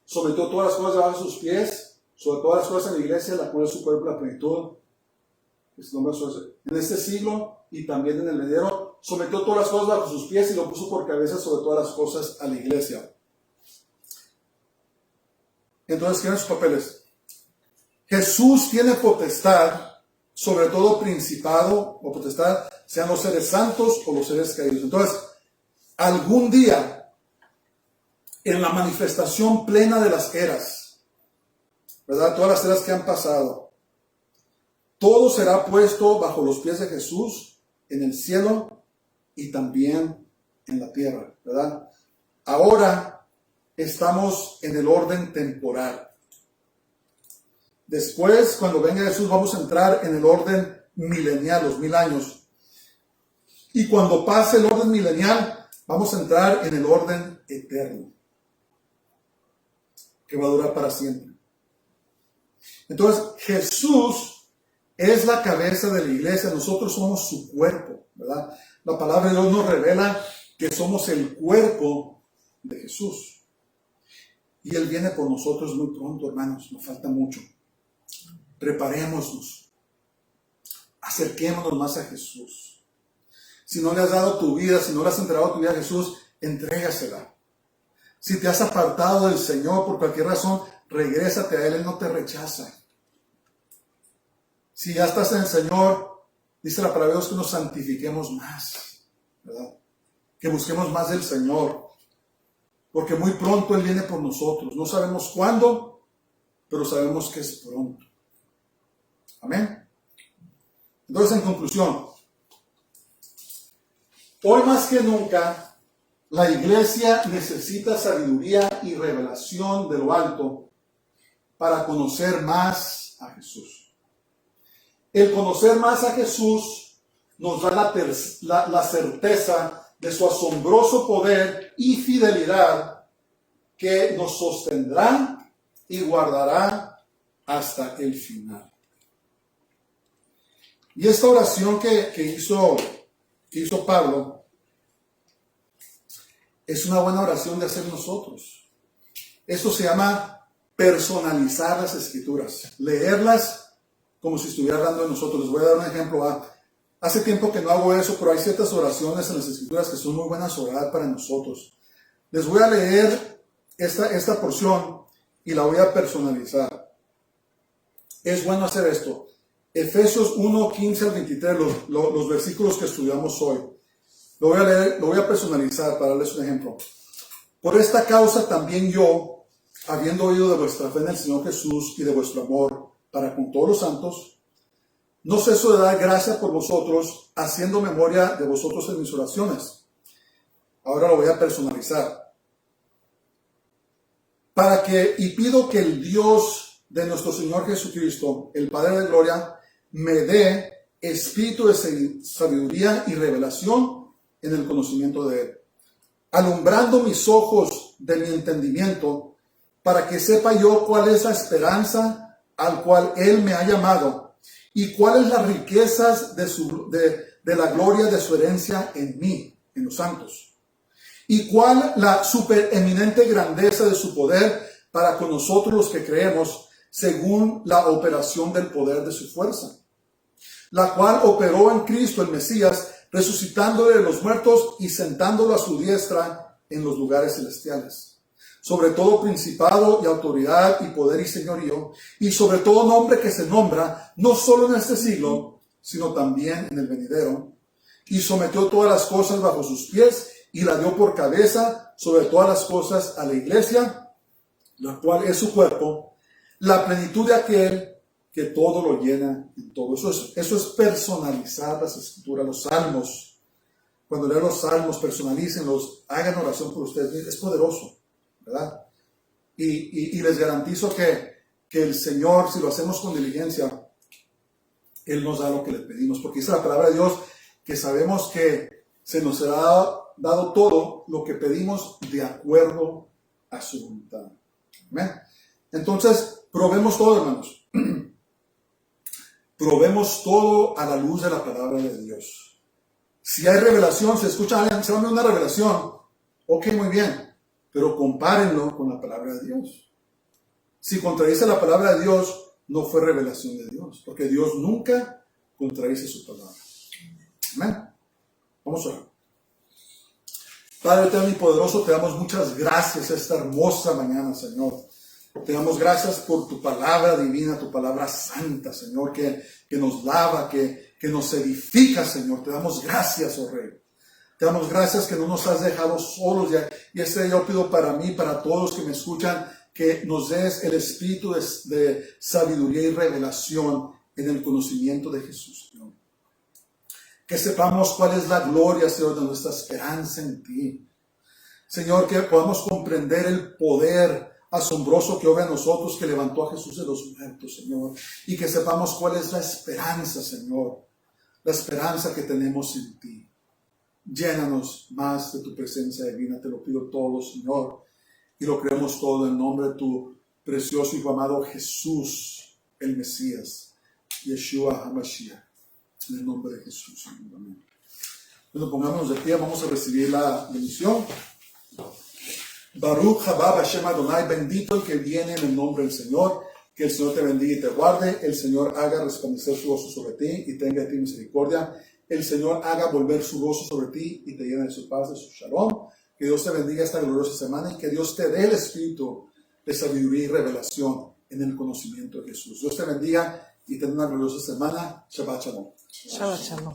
Sometió todas las cosas debajo de sus pies, sobre todas las cosas en la iglesia, la cual es su cuerpo, la plenitud. En este siglo y también en el venidero, sometió todas las cosas bajo sus pies y lo puso por cabeza sobre todas las cosas a la iglesia. Entonces, ¿quieren sus papeles? Jesús tiene potestad sobre todo principado o potestad, sean los seres santos o los seres caídos. Entonces, algún día, en la manifestación plena de las eras, ¿verdad? Todas las eras que han pasado, todo será puesto bajo los pies de Jesús en el cielo y también en la tierra, ¿verdad? Ahora estamos en el orden temporal. Después, cuando venga Jesús, vamos a entrar en el orden milenial, los 1000 años. Y cuando pase el orden milenial, vamos a entrar en el orden eterno, que va a durar para siempre. Entonces, Jesús es la cabeza de la iglesia, nosotros somos su cuerpo, ¿verdad? La palabra de Dios nos revela que somos el cuerpo de Jesús. Y Él viene por nosotros muy pronto, hermanos, nos falta mucho. Preparémonos, acerquémonos más a Jesús. Si no le has dado tu vida, si no le has entregado tu vida a Jesús, entrégasela. Si te has apartado del Señor por cualquier razón, regrésate a Él, Él no te rechaza. Si ya estás en el Señor, dice la palabra de Dios que nos santifiquemos más, ¿verdad? Que busquemos más del Señor, porque muy pronto Él viene por nosotros. No sabemos cuándo, pero sabemos que es pronto. Amén. Entonces, en conclusión, hoy más que nunca, la iglesia necesita sabiduría y revelación de lo alto para conocer más a Jesús. El conocer más a Jesús nos da la certeza de su asombroso poder y fidelidad que nos sostendrá y guardará hasta el final. Y esta oración que hizo Pablo es una buena oración de hacer nosotros. Esto se llama personalizar las escrituras, leerlas como si estuviera hablando de nosotros. Les voy a dar un ejemplo. Hace tiempo que no hago eso, pero hay ciertas oraciones en las escrituras que son muy buenas orar para nosotros. Les voy a leer esta porción y la voy a personalizar. Es bueno hacer esto. Efesios 1, 15 al 23, los versículos que estudiamos hoy. Lo voy a leer, lo voy a personalizar para darles un ejemplo. Por esta causa también yo, habiendo oído de vuestra fe en el Señor Jesús y de vuestro amor para con todos los santos, no ceso de dar gracias por vosotros, haciendo memoria de vosotros en mis oraciones. Ahora lo voy a personalizar. Y pido que el Dios de nuestro Señor Jesucristo, el Padre de Gloria, me dé espíritu de sabiduría y revelación en el conocimiento de Él, alumbrando mis ojos de mi entendimiento, para que sepa yo cuál es la esperanza al cual Él me ha llamado, y cuáles las riquezas de la gloria de su herencia en mí, en los santos, y cuál la supereminente grandeza de su poder para con nosotros los que creemos, según la operación del poder de su fuerza, la cual operó en Cristo el Mesías, resucitándole de los muertos y sentándolo a su diestra en los lugares celestiales, sobre todo principado y autoridad y poder y señorío, y sobre todo nombre que se nombra, no solo en este siglo, sino también en el venidero, y sometió todas las cosas bajo sus pies, y la dio por cabeza sobre todas las cosas a la iglesia, la cual es su cuerpo, la plenitud de aquel que todo lo llena en todo. Eso es personalizar las escrituras, los salmos. Cuando lean los salmos, personalícenlos, hagan oración por ustedes. Es poderoso, ¿verdad? Y les garantizo que el Señor, si lo hacemos con diligencia, Él nos da lo que le pedimos. Porque dice la palabra de Dios que sabemos que se nos será dado todo lo que pedimos de acuerdo a su voluntad. ¿Amén? Entonces, probemos todo, hermanos. Probemos todo a la luz de la palabra de Dios. Si hay revelación, se escucha a alguien, se va a ver una revelación, ok, muy bien, pero compárenlo con la palabra de Dios. Si contradice la palabra de Dios, no fue revelación de Dios, porque Dios nunca contradice su palabra. Amén. Vamos a orar. Padre eterno y poderoso, te damos muchas gracias esta hermosa mañana, Señor. Te damos gracias por tu palabra divina, tu palabra santa, Señor, que nos lava, que nos edifica, Señor. Te damos gracias, oh Rey. Te damos gracias que no nos has dejado solos. Y este yo pido para mí, para todos que me escuchan, que nos des el espíritu de sabiduría y revelación en el conocimiento de Jesús, Señor. Que sepamos cuál es la gloria, Señor, de nuestra esperanza en ti. Señor, que podamos comprender el poder asombroso que obra en nosotros, que levantó a Jesús de los muertos, Señor. Y que sepamos cuál es la esperanza, Señor. La esperanza que tenemos en ti. Llénanos más de tu presencia divina, te lo pido todo, Señor. Y lo creemos todo en nombre de tu precioso y amado Jesús, el Mesías, Yeshua HaMashiach. En el nombre de Jesús. Amén. Bueno, pongámonos de pie, vamos a recibir la bendición. Baruch haba Hashem Adonai, bendito el que viene en el nombre del Señor. Que el Señor te bendiga y te guarde. El Señor haga resplandecer su rostro sobre ti y tenga de ti misericordia. El Señor haga volver su rostro sobre ti y te llene de su paz, de su shalom. Que Dios te bendiga esta gloriosa semana y que Dios te dé el espíritu de sabiduría y revelación en el conocimiento de Jesús. Dios te bendiga y ten una gloriosa semana. Shabbat shalom. Shabbat shalom.